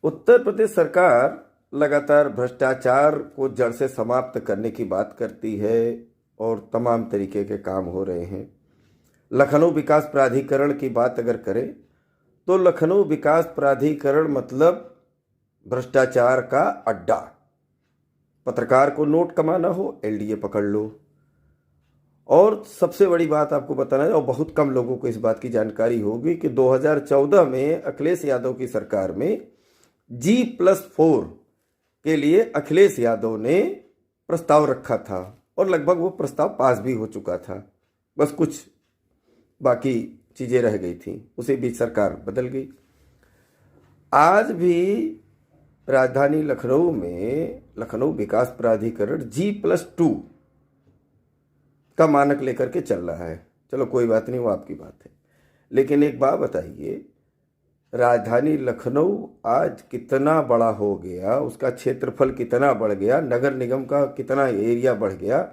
उत्तर प्रदेश सरकार लगातार भ्रष्टाचार को जड़ से समाप्त करने की बात करती है और तमाम तरीके के काम हो रहे हैं। लखनऊ विकास प्राधिकरण की बात अगर करें तो लखनऊ विकास प्राधिकरण मतलब भ्रष्टाचार का अड्डा। पत्रकार को नोट कमाना हो, एलडीए पकड़ लो। और सबसे बड़ी बात आपको बताना है, और बहुत कम लोगों को इस बात की जानकारी होगी कि 2014 में अखिलेश यादव की सरकार में G+4 के लिए अखिलेश यादव ने प्रस्ताव रखा था और लगभग वो प्रस्ताव पास भी हो चुका था। बस कुछ बाकी चीज़ें रह गई थी, उसी बीच सरकार बदल गई। आज भी राजधानी लखनऊ में लखनऊ विकास प्राधिकरण G+2 का मानक लेकर के चल रहा है। चलो कोई बात नहीं, वो आपकी बात है। लेकिन एक बात बताइए, राजधानी लखनऊ आज कितना बड़ा हो गया, उसका क्षेत्रफल कितना बढ़ गया, नगर निगम का कितना एरिया बढ़ गया,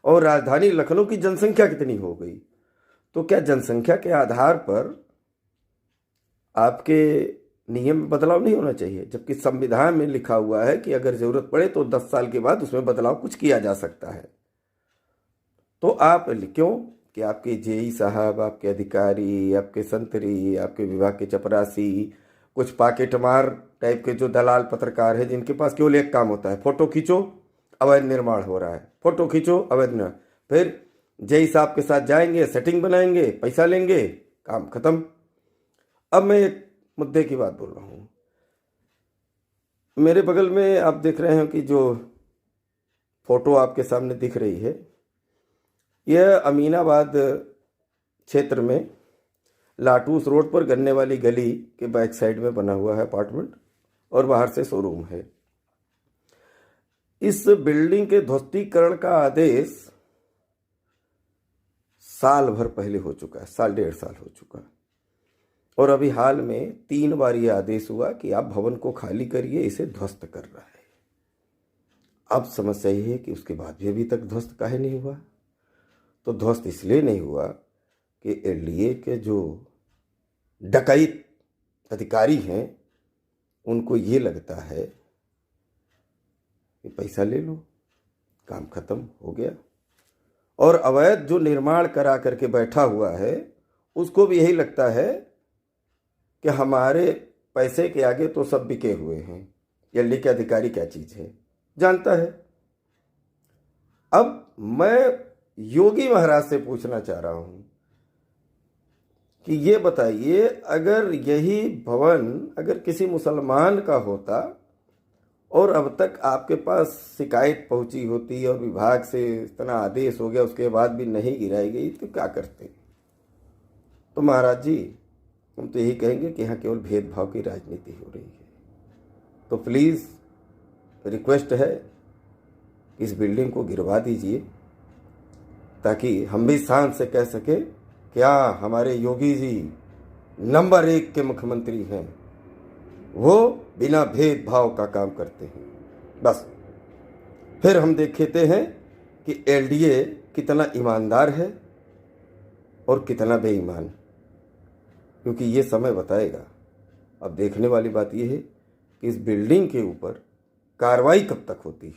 और राजधानी लखनऊ की जनसंख्या कितनी हो गई। तो क्या जनसंख्या के आधार पर आपके नियम में बदलाव नहीं होना चाहिए? जबकि संविधान में लिखा हुआ है कि अगर जरूरत पड़े तो 10 साल के बाद उसमें बदलाव कुछ किया जा सकता है। तो आप क्यों कि आपके जेई साहब, आपके अधिकारी, आपके संतरी, आपके विभाग के चपरासी, कुछ पाकेटमार टाइप के जो दलाल पत्रकार हैं जिनके पास केवल एक काम होता है, फोटो खींचो अवैध निर्माण हो रहा है, फोटो खींचो अवैध निर्माण, फिर जेई साहब के साथ जाएंगे, सेटिंग बनाएंगे, पैसा लेंगे, काम खत्म। अब मैं एक मुद्दे की बात बोल रहा हूँ। मेरे बगल में आप देख रहे हैं कि जो फोटो आपके सामने दिख रही है, यह अमीनाबाद क्षेत्र में लाटूस रोड पर गन्ने वाली गली के बैक साइड में बना हुआ है अपार्टमेंट, और बाहर से शोरूम है। इस बिल्डिंग के ध्वस्तीकरण का आदेश साल भर पहले हो चुका है, साल डेढ़ साल हो चुका है, और अभी हाल में 3 बार यह आदेश हुआ कि आप भवन को खाली करिए, इसे ध्वस्त कर रहा है। अब समस्या यही है कि उसके बाद भी अभी तक ध्वस्त काहे नहीं हुआ। तो ध्वस्त इसलिए नहीं हुआ कि एलडीए के जो डकैत अधिकारी हैं उनको ये लगता है कि पैसा ले लो, काम खत्म हो गया, और अवैध जो निर्माण करा करके बैठा हुआ है उसको भी यही लगता है कि हमारे पैसे के आगे तो सब बिके हुए हैं। एलडीए के अधिकारी क्या चीज़ है जानता है। अब मैं योगी महाराज से पूछना चाह रहा हूं कि ये बताइए, अगर यही भवन अगर किसी मुसलमान का होता और अब तक आपके पास शिकायत पहुंची होती और विभाग से इतना आदेश हो गया, उसके बाद भी नहीं गिराई गई, तो क्या करते? तो महाराज जी, हम तो यही कहेंगे कि यहाँ केवल भेदभाव की राजनीति हो रही है। तो प्लीज़ रिक्वेस्ट है कि इस बिल्डिंग को गिरवा दीजिए, ताकि हम भी शान से कह सके क्या हमारे योगी जी नंबर 1 के मुख्यमंत्री हैं, वो बिना भेदभाव का काम करते हैं। बस फिर हम देखते हैं कि एलडीए कितना ईमानदार है और कितना बेईमान, क्योंकि ये समय बताएगा। अब देखने वाली बात यह है कि इस बिल्डिंग के ऊपर कार्रवाई कब तक होती है।